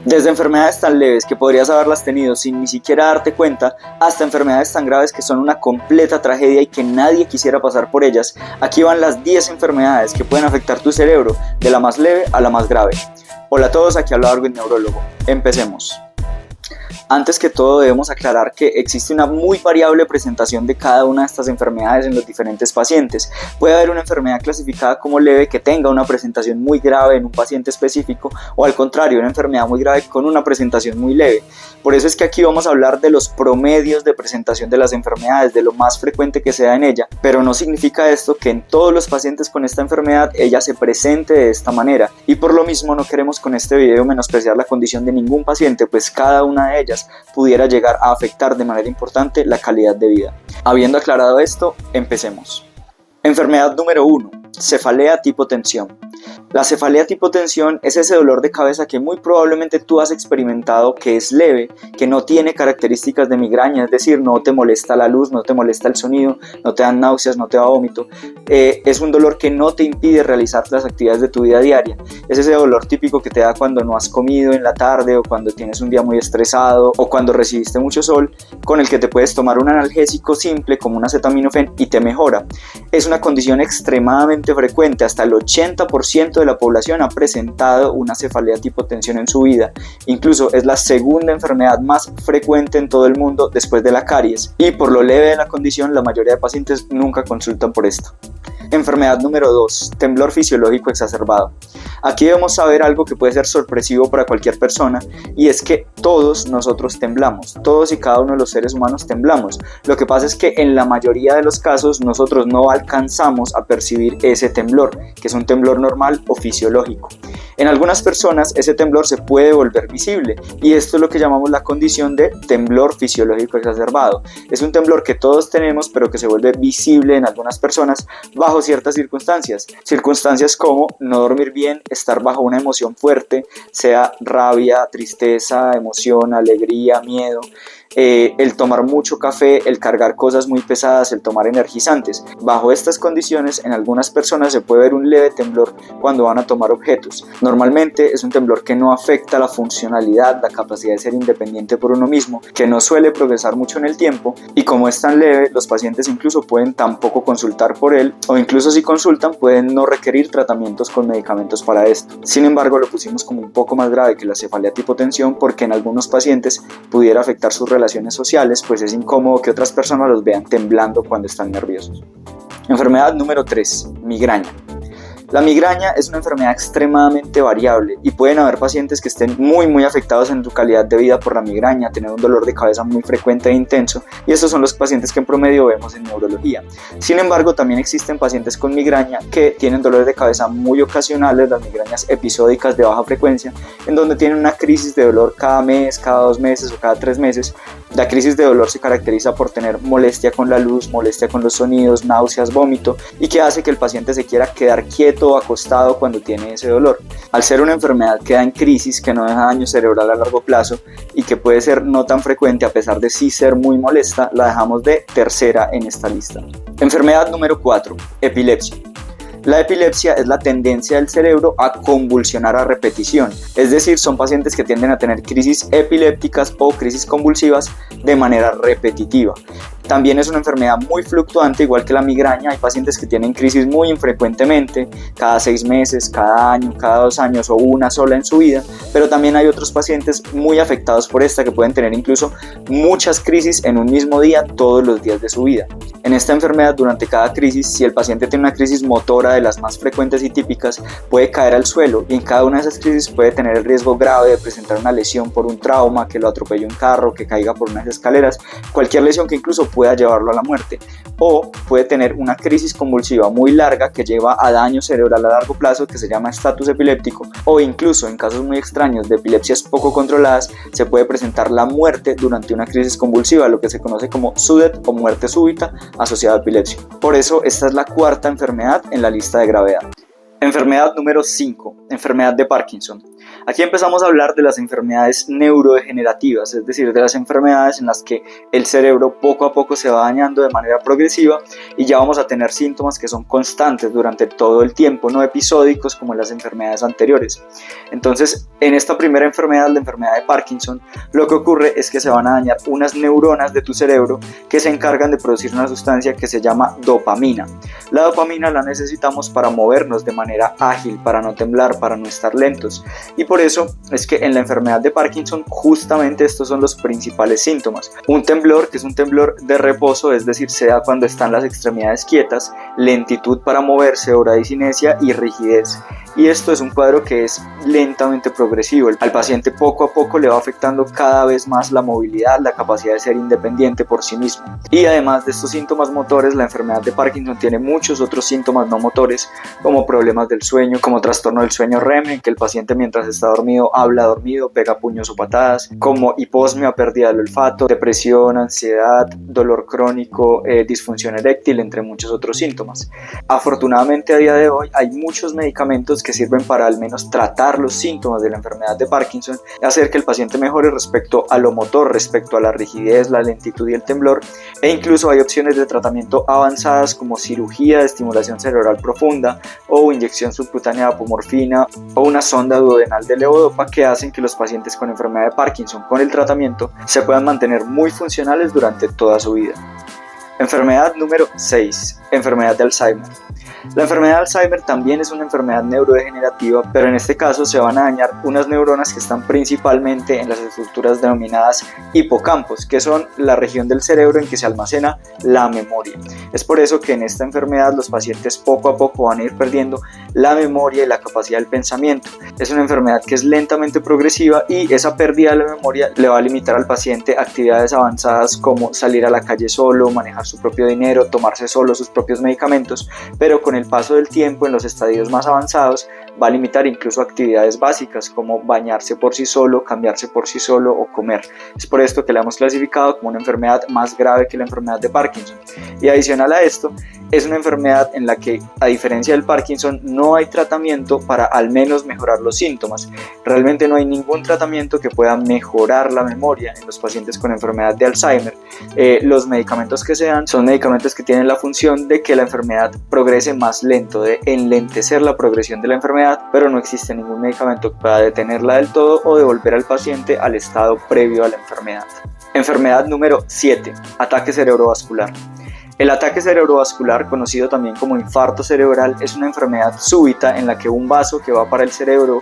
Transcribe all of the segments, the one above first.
Desde enfermedades tan leves que podrías haberlas tenido sin ni siquiera darte cuenta, hasta enfermedades tan graves que son una completa tragedia y que nadie quisiera pasar por ellas, aquí van las 10 enfermedades que pueden afectar tu cerebro, de la más leve a la más grave. Hola a todos, aquí habla Darwin Neurólogo. Empecemos. Antes que todo debemos aclarar que existe una muy variable presentación de cada una de estas enfermedades en los diferentes pacientes. Puede haber una enfermedad clasificada como leve que tenga una presentación muy grave en un paciente específico, o al contrario, una enfermedad muy grave con una presentación muy leve. Por eso es que aquí vamos a hablar de los promedios de presentación de las enfermedades, de lo más frecuente que se da en ella, pero no significa esto que en todos los pacientes con esta enfermedad ella se presente de esta manera, y por lo mismo no queremos con este video menospreciar la condición de ningún paciente, pues cada una de ellas pudiera llegar a afectar de manera importante la calidad de vida. Habiendo aclarado esto, empecemos. Enfermedad número 1. Cefalea tipo tensión. La cefalea tipo tensión es ese dolor de cabeza que muy probablemente tú has experimentado, que es leve, que no tiene características de migraña, es decir, no te molesta la luz, no te molesta el sonido, no te dan náuseas, no te da vómito. Es un dolor que no te impide realizar las actividades de tu vida diaria. Es ese dolor típico que te da cuando no has comido en la tarde, o cuando tienes un día muy estresado, o cuando recibiste mucho sol, con el que te puedes tomar un analgésico simple como un acetaminofén y te mejora. Es una condición extremadamente frecuente, hasta el 80% de la población ha presentado una cefalea tipo tensión en su vida. Incluso es la segunda enfermedad más frecuente en todo el mundo después de la caries, y por lo leve de la condición la mayoría de pacientes nunca consultan por esto. Enfermedad número 2, temblor fisiológico exacerbado. Aquí debemos saber algo que puede ser sorpresivo para cualquier persona, y es que todos nosotros temblamos, todos y cada uno de los seres humanos temblamos. Lo que pasa es que en la mayoría de los casos nosotros no alcanzamos a percibir ese temblor, que es un temblor normal o fisiológico. En algunas personas ese temblor se puede volver visible, y esto es lo que llamamos la condición de temblor fisiológico exacerbado. Es un temblor que todos tenemos, pero que se vuelve visible en algunas personas bajo ciertas circunstancias como no dormir bien, estar bajo una emoción fuerte, sea rabia, tristeza, emoción, alegría, miedo, el tomar mucho café, el cargar cosas muy pesadas, el tomar energizantes. Bajo estas condiciones, en algunas personas se puede ver un leve temblor cuando van a tomar objetos. Normalmente es un temblor que no afecta la funcionalidad, la capacidad de ser independiente por uno mismo, que no suele progresar mucho en el tiempo, y como es tan leve, los pacientes incluso pueden tampoco consultar por él, o incluso si consultan pueden no requerir tratamientos con medicamentos para esto. Sin embargo, lo pusimos como un poco más grave que la cefalea tipo tensión porque en algunos pacientes pudiera afectar sus relaciones sociales, pues es incómodo que otras personas los vean temblando cuando están nerviosos. Enfermedad número 3, migraña. La migraña es una enfermedad extremadamente variable, y pueden haber pacientes que estén muy afectados en su calidad de vida por la migraña, tener un dolor de cabeza muy frecuente e intenso, y estos son los pacientes que en promedio vemos en neurología. Sin embargo, también existen pacientes con migraña que tienen dolores de cabeza muy ocasionales, las migrañas episódicas de baja frecuencia, en donde tienen una crisis de dolor cada mes, cada 2 meses o cada 3 meses. La crisis de dolor se caracteriza por tener molestia con la luz, molestia con los sonidos, náuseas, vómito, y que hace que el paciente se quiera quedar quieto o acostado cuando tiene ese dolor. Al ser una enfermedad que da en crisis, que no deja daño cerebral a largo plazo y que puede ser no tan frecuente a pesar de sí ser muy molesta, la dejamos de tercera en esta lista. Enfermedad número 4, epilepsia. La epilepsia es la tendencia del cerebro a convulsionar a repetición, es decir, son pacientes que tienden a tener crisis epilépticas o crisis convulsivas de manera repetitiva. También es una enfermedad muy fluctuante, igual que la migraña. Hay pacientes que tienen crisis muy infrecuentemente, cada 6 meses, cada año, cada 2 años o una sola en su vida, pero también hay otros pacientes muy afectados por esta que pueden tener incluso muchas crisis en un mismo día, todos los días de su vida. En esta enfermedad, durante cada crisis, si el paciente tiene una crisis motora de las más frecuentes y típicas, puede caer al suelo, y en cada una de esas crisis puede tener el riesgo grave de presentar una lesión por un trauma, que lo atropelle un carro, que caiga por unas escaleras, cualquier lesión que incluso pueda llevarlo a la muerte, o puede tener una crisis convulsiva muy larga que lleva a daño cerebral a largo plazo, que se llama estatus epiléptico, o incluso en casos muy extraños de epilepsias poco controladas se puede presentar la muerte durante una crisis convulsiva, lo que se conoce como SUDEP o muerte súbita asociada a epilepsia. Por eso esta es la 4ª enfermedad en la lista de gravedad. Enfermedad número 5, enfermedad de Parkinson. Aquí empezamos a hablar de las enfermedades neurodegenerativas, es decir, de las enfermedades en las que el cerebro poco a poco se va dañando de manera progresiva y ya vamos a tener síntomas que son constantes durante todo el tiempo, no episódicos como en las enfermedades anteriores. Entonces, en esta primera enfermedad, la enfermedad de Parkinson, lo que ocurre es que se van a dañar unas neuronas de tu cerebro que se encargan de producir una sustancia que se llama dopamina. La dopamina la necesitamos para movernos de manera ágil, para no temblar, para no estar lentos. Y por eso es que en la enfermedad de Parkinson justamente estos son los principales síntomas. Un temblor, que es un temblor de reposo, es decir, se da cuando están las extremidades quietas, lentitud para moverse, bradicinesia y rigidez. Y esto es un cuadro que es lentamente progresivo. Al paciente poco a poco le va afectando cada vez más la movilidad, la capacidad de ser independiente por sí mismo. Y además de estos síntomas motores, la enfermedad de Parkinson tiene muchos otros síntomas no motores, como problemas del sueño, como trastorno del sueño REM, en que el paciente mientras está dormido habla dormido, pega puños o patadas, como hiposmia, pérdida del olfato, depresión, ansiedad, dolor crónico, disfunción eréctil, entre muchos otros síntomas. Afortunadamente a día de hoy hay muchos medicamentos que sirven para al menos tratar los síntomas de la enfermedad de Parkinson y hacer que el paciente mejore respecto a lo motor, respecto a la rigidez, la lentitud y el temblor, e incluso hay opciones de tratamiento avanzadas como cirugía de estimulación cerebral profunda o inyección subcutánea de apomorfina o una sonda duodenal de levodopa que hacen que los pacientes con enfermedad de Parkinson con el tratamiento se puedan mantener muy funcionales durante toda su vida. Enfermedad número 6, enfermedad de Alzheimer. La enfermedad de Alzheimer también es una enfermedad neurodegenerativa, pero en este caso se van a dañar unas neuronas que están principalmente en las estructuras denominadas hipocampos, que son la región del cerebro en que se almacena la memoria. Es por eso que en esta enfermedad los pacientes poco a poco van a ir perdiendo la memoria y la capacidad del pensamiento. Es una enfermedad que es lentamente progresiva y esa pérdida de la memoria le va a limitar al paciente actividades avanzadas como salir a la calle solo, manejar su propio dinero, tomarse solo sus propios medicamentos, pero con el paso del tiempo en los estadios más avanzados va a limitar incluso actividades básicas como bañarse por sí solo, cambiarse por sí solo o comer. Es por esto que la hemos clasificado como una enfermedad más grave que la enfermedad de Parkinson. Y adicional a esto, es una enfermedad en la que, a diferencia del Parkinson, no hay tratamiento para al menos mejorar los síntomas. Realmente no hay ningún tratamiento que pueda mejorar la memoria en los pacientes con enfermedad de Alzheimer. Los medicamentos que se dan son medicamentos que tienen la función de que la enfermedad progrese más lento, de enlentecer la progresión de la enfermedad, pero no existe ningún medicamento que pueda detenerla del todo o devolver al paciente al estado previo a la enfermedad. Enfermedad número 7, ataque cerebrovascular. El ataque cerebrovascular, conocido también como infarto cerebral, es una enfermedad súbita en la que un vaso que va para el cerebro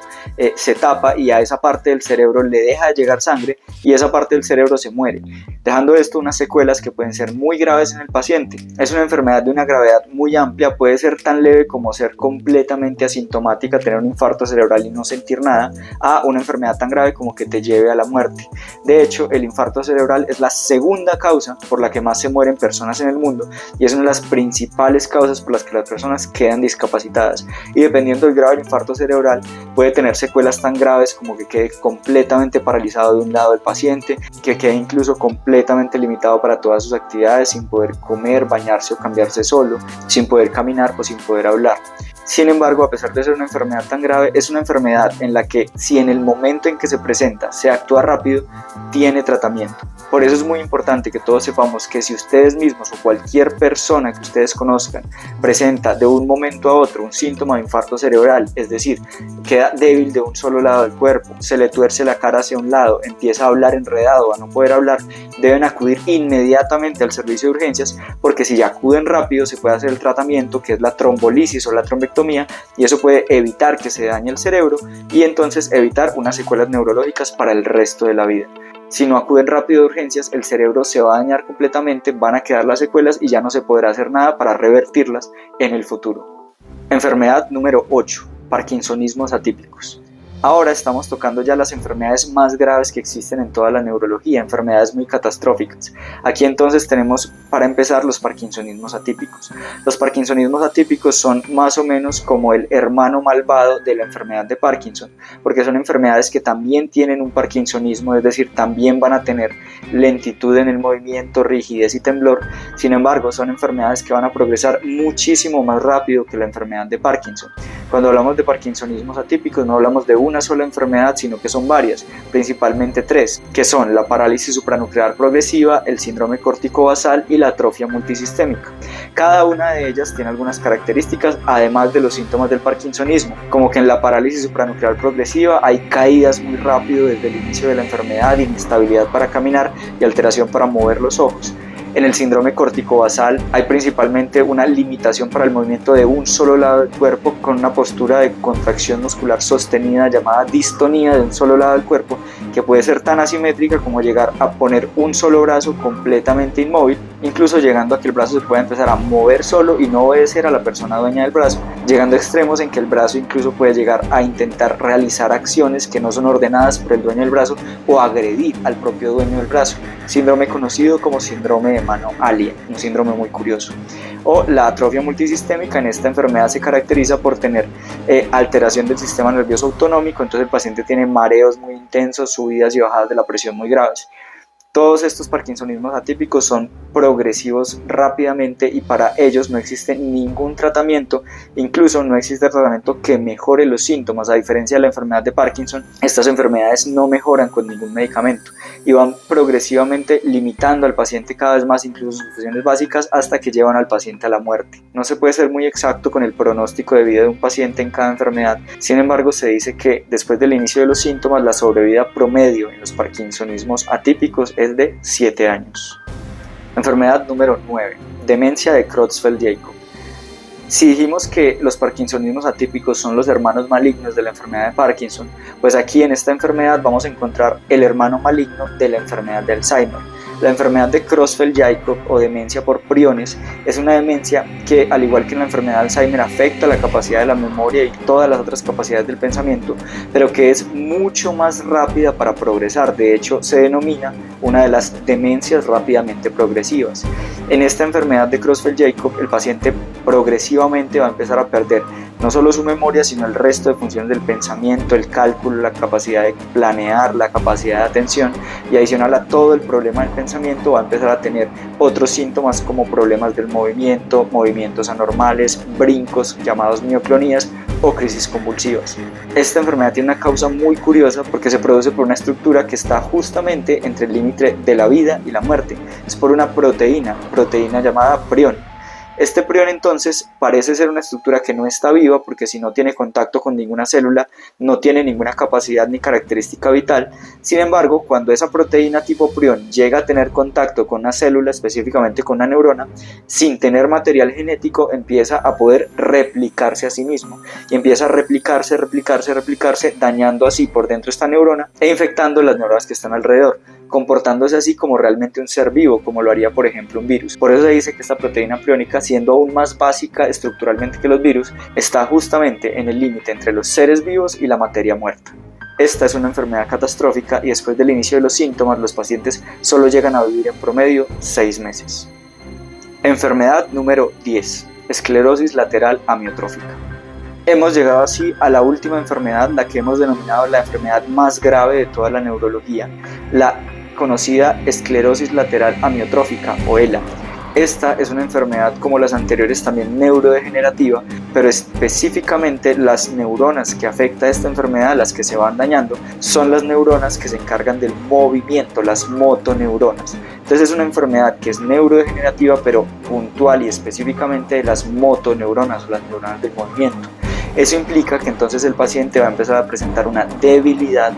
se tapa y a esa parte del cerebro le deja de llegar sangre y esa parte del cerebro se muere, dejando esto unas secuelas que pueden ser muy graves en el paciente. Es una enfermedad de una gravedad muy amplia, puede ser tan leve como ser completamente asintomática, tener un infarto cerebral y no sentir nada, a una enfermedad tan grave como que te lleve a la muerte. De hecho, el infarto cerebral es la segunda causa por la que más se mueren personas en el mundo y es una de las principales causas por las que las personas quedan discapacitadas, y dependiendo del grado del infarto cerebral puede tener secuelas tan graves como que quede completamente paralizado de un lado del paciente, que quede incluso completamente limitado para todas sus actividades, sin poder comer, bañarse o cambiarse solo, sin poder caminar o sin poder hablar. Sin embargo, a pesar de ser una enfermedad tan grave, es una enfermedad en la que si en el momento en que se presenta se actúa rápido, tiene tratamiento. Por eso es muy importante que todos sepamos que si ustedes mismos o cualquier persona que ustedes conozcan presenta de un momento a otro un síntoma de infarto cerebral, es decir, queda débil de un solo lado del cuerpo, se le tuerce la cara hacia un lado, empieza a hablar enredado, a no poder hablar, deben acudir inmediatamente al servicio de urgencias, porque si ya acuden rápido se puede hacer el tratamiento que es la trombolisis o la trombectomía, y eso puede evitar que se dañe el cerebro y entonces evitar unas secuelas neurológicas para el resto de la vida. Si no acuden rápido de urgencias, el cerebro se va a dañar completamente, van a quedar las secuelas y ya no se podrá hacer nada para revertirlas en el futuro. Enfermedad número 8, parkinsonismos atípicos. Ahora estamos tocando ya las enfermedades más graves que existen en toda la neurología, enfermedades muy catastróficas. Aquí entonces tenemos Para empezar, los parkinsonismos atípicos. Los parkinsonismos atípicos son más o menos como el hermano malvado de la enfermedad de Parkinson, porque son enfermedades que también tienen un parkinsonismo, es decir, también van a tener lentitud en el movimiento, rigidez y temblor. Sin embargo, son enfermedades que van a progresar muchísimo más rápido que la enfermedad de Parkinson. Cuando hablamos de parkinsonismos atípicos, no hablamos de una sola enfermedad, sino que son varias, principalmente tres, que son la parálisis supranuclear progresiva, el síndrome córtico-basal y la atrofia multisistémica. Cada una de ellas tiene algunas características, además de los síntomas del parkinsonismo, como que en la parálisis supranuclear progresiva hay caídas muy rápido desde el inicio de la enfermedad, inestabilidad para caminar y alteración para mover los ojos. En el síndrome córtico-basal hay principalmente una limitación para el movimiento de un solo lado del cuerpo, con una postura de contracción muscular sostenida llamada distonía de un solo lado del cuerpo, que puede ser tan asimétrica como llegar a poner un solo brazo completamente inmóvil, incluso llegando a que el brazo se pueda empezar a mover solo y no obedecer a la persona dueña del brazo, llegando a extremos en que el brazo incluso puede llegar a intentar realizar acciones que no son ordenadas por el dueño del brazo o agredir al propio dueño del brazo. Síndrome conocido como síndrome de mano alien, un síndrome muy curioso. O la atrofia multisistémica. En esta enfermedad se caracteriza por tener alteración del sistema nervioso autonómico, entonces el paciente tiene mareos muy intensos, subidas y bajadas de la presión muy graves. Todos estos parkinsonismos atípicos son progresivos rápidamente y para ellos no existe ningún tratamiento, incluso no existe tratamiento que mejore los síntomas. A diferencia de la enfermedad de Parkinson, estas enfermedades no mejoran con ningún medicamento y van progresivamente limitando al paciente cada vez más, incluso sus funciones básicas, hasta que llevan al paciente a la muerte. No se puede ser muy exacto con el pronóstico de vida de un paciente en cada enfermedad, sin embargo se dice que después del inicio de los síntomas la sobrevida promedio en los parkinsonismos atípicos es de 7 años. Enfermedad número 9, demencia de Creutzfeldt-Jakob. Si dijimos que los parkinsonismos atípicos son los hermanos malignos de la enfermedad de Parkinson, pues aquí en esta enfermedad vamos a encontrar el hermano maligno de la enfermedad de Alzheimer. La enfermedad de Creutzfeldt-Jakob o demencia por priones es una demencia que, al igual que en la enfermedad de Alzheimer, afecta la capacidad de la memoria y todas las otras capacidades del pensamiento, pero que es mucho más rápida para progresar. De hecho, se denomina una de las demencias rápidamente progresivas. En esta enfermedad de Creutzfeldt-Jakob, el paciente progresivamente va a empezar a perder no solo su memoria, sino el resto de funciones del pensamiento, el cálculo, la capacidad de planear, la capacidad de atención, y adicional a todo el problema del pensamiento va a empezar a tener otros síntomas como problemas del movimiento, movimientos anormales, brincos llamados mioclonías o crisis convulsivas. Esta enfermedad tiene una causa muy curiosa porque se produce por una estructura que está justamente entre el límite de la vida y la muerte. Es por una proteína llamada prión. Este prión entonces parece ser una estructura que no está viva porque si no tiene contacto con ninguna célula no tiene ninguna capacidad ni característica vital. Sin embargo, cuando esa proteína tipo prión llega a tener contacto con una célula, específicamente con una neurona, sin tener material genético empieza a poder replicarse a sí mismo y empieza a replicarse, dañando así por dentro esta neurona e infectando las neuronas que están alrededor, comportándose así como realmente un ser vivo, como lo haría por ejemplo un virus. Por eso se dice que esta proteína priónica, siendo aún más básica estructuralmente que los virus, está justamente en el límite entre los seres vivos y la materia muerta. Esta es una enfermedad catastrófica y después del inicio de los síntomas los pacientes solo llegan a vivir en promedio 6 meses. Enfermedad número 10, esclerosis lateral amiotrófica. Hemos llegado así a la última enfermedad, la que hemos denominado la enfermedad más grave de toda la neurología, la conocida esclerosis lateral amiotrófica o ELA. Esta es una enfermedad como las anteriores también neurodegenerativa, pero específicamente las neuronas que afecta esta enfermedad, las que se van dañando, son las neuronas que se encargan del movimiento, las motoneuronas. Entonces es una enfermedad que es neurodegenerativa, pero puntual y específicamente de las motoneuronas o las neuronas del movimiento. Eso implica que entonces el paciente va a empezar a presentar una debilidad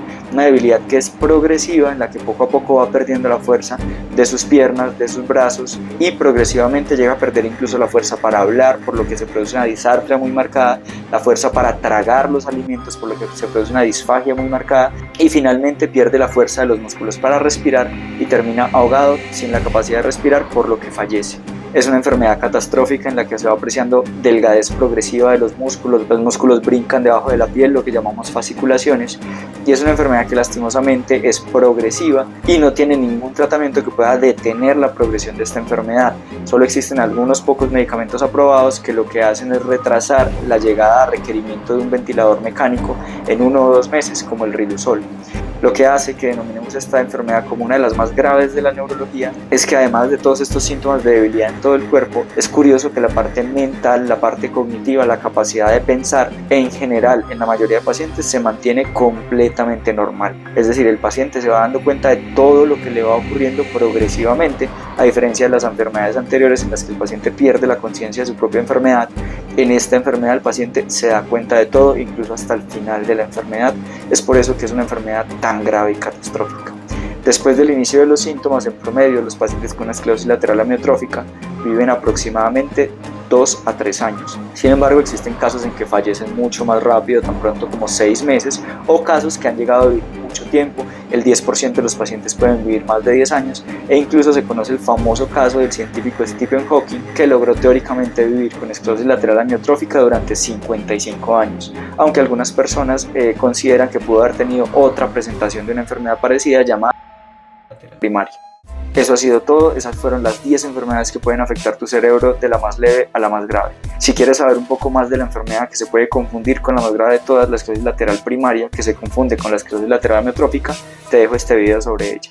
que es progresiva, en la que poco a poco va perdiendo la fuerza de sus piernas, de sus brazos, y progresivamente llega a perder incluso la fuerza para hablar, por lo que se produce una disartria muy marcada, la fuerza para tragar los alimentos, por lo que se produce una disfagia muy marcada, y finalmente pierde la fuerza de los músculos para respirar y termina ahogado, sin la capacidad de respirar, por lo que fallece. Es una enfermedad catastrófica en la que se va apreciando delgadez progresiva de los músculos brincan debajo de la piel, lo que llamamos fasciculaciones, y es una enfermedad que lastimosamente es progresiva y no tiene ningún tratamiento que pueda detener la progresión de esta enfermedad. Solo existen algunos pocos medicamentos aprobados que lo que hacen es retrasar la llegada a requerimiento de un ventilador mecánico en 1 o 2 meses, como el Riluzol. Lo que hace que denominemos esta enfermedad como una de las más graves de la neurología es que, además de todos estos síntomas de debilidad en todo el cuerpo, es curioso que la parte mental, la parte cognitiva, la capacidad de pensar en general en la mayoría de pacientes se mantiene completamente normal. Es decir, el paciente se va dando cuenta de todo lo que le va ocurriendo progresivamente, a diferencia de las enfermedades anteriores en las que el paciente pierde la conciencia de su propia enfermedad. En esta enfermedad el paciente se da cuenta de todo, incluso hasta el final de la enfermedad. Es por eso que es una enfermedad tan grave y catastrófica. Después del inicio de los síntomas, en promedio, los pacientes con esclerosis lateral amiotrófica viven aproximadamente 2 a 3 años. Sin embargo, existen casos en que fallecen mucho más rápido, tan pronto como 6 meses, o casos que han llegado a vivir mucho tiempo. El 10% de los pacientes pueden vivir más de 10 años, e incluso se conoce el famoso caso del científico Stephen Hawking, que logró teóricamente vivir con esclerosis lateral amiotrófica durante 55 años, aunque algunas personas consideran que pudo haber tenido otra presentación de una enfermedad parecida llamada primaria. Eso ha sido todo. Esas fueron las 10 enfermedades que pueden afectar tu cerebro, de la más leve a la más grave. Si quieres saber un poco más de la enfermedad que se puede confundir con la más grave de todas, la esclerosis lateral primaria, que se confunde con la esclerosis lateral amiotrófica, te dejo este video sobre ella.